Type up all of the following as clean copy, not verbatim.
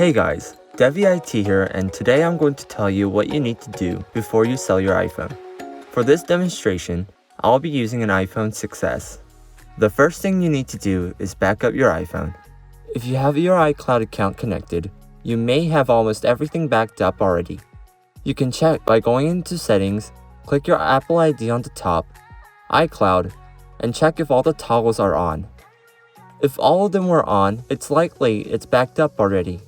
Hey guys, DevyIT here, and today I'm going to tell you what you need to do before you sell your iPhone. For this demonstration, I'll be using an iPhone 6s. The first thing you need to do is back up your iPhone. If you have your iCloud account connected, you may have almost everything backed up already. You can check by going into Settings, click your Apple ID on the top, iCloud, and check if all the toggles are on. If all of them were on, it's likely it's backed up already.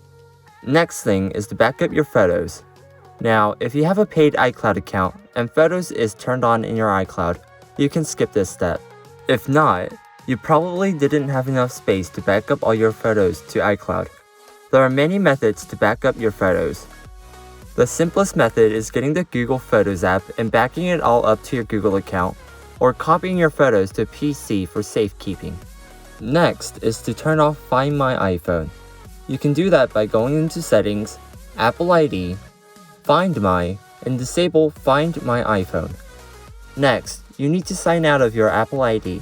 Next thing is to back up your photos. Now, if you have a paid iCloud account and Photos is turned on in your iCloud, you can skip this step. If not, you probably didn't have enough space to back up all your photos to iCloud. There are many methods to back up your photos. The simplest method is getting the Google Photos app and backing it all up to your Google account, or copying your photos to a PC for safekeeping. Next is to turn off Find My iPhone. You can do that by going into Settings, Apple ID, Find My, and disable Find My iPhone. Next, you need to sign out of your Apple ID.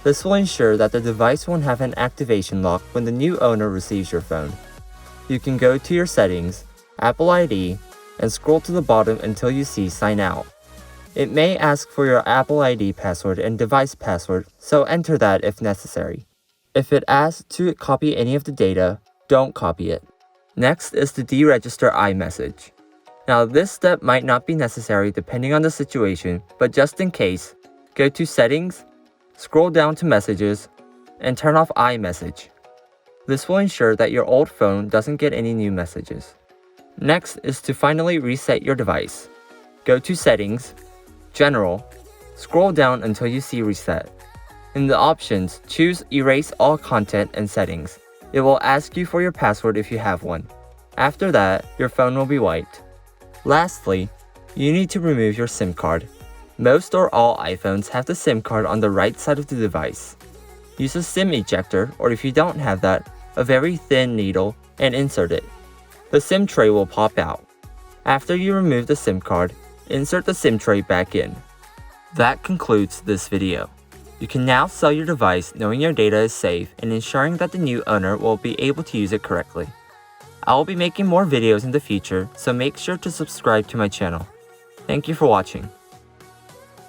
This will ensure that the device won't have an activation lock when the new owner receives your phone. You can go to your Settings, Apple ID, and scroll to the bottom until you see Sign Out. It may ask for your Apple ID password and device password, so enter that if necessary. If it asks to copy any of the data, don't copy it. Next is to deregister iMessage. Now this step might not be necessary depending on the situation, but just in case, go to Settings, scroll down to Messages, and turn off iMessage. This will ensure that your old phone doesn't get any new messages. Next is to finally reset your device. Go to Settings, General, scroll down until you see Reset. In the options, choose Erase All Content and Settings. It will ask you for your password if you have one. After that, your phone will be wiped. Lastly, you need to remove your SIM card. Most or all iPhones have the SIM card on the right side of the device. Use a SIM ejector, or if you don't have that, a very thin needle, and insert it. The SIM tray will pop out. After you remove the SIM card, insert the SIM tray back in. That concludes this video. You can now sell your device knowing your data is safe and ensuring that the new owner will be able to use it correctly. I will be making more videos in the future, so make sure to subscribe to my channel. Thank you for watching.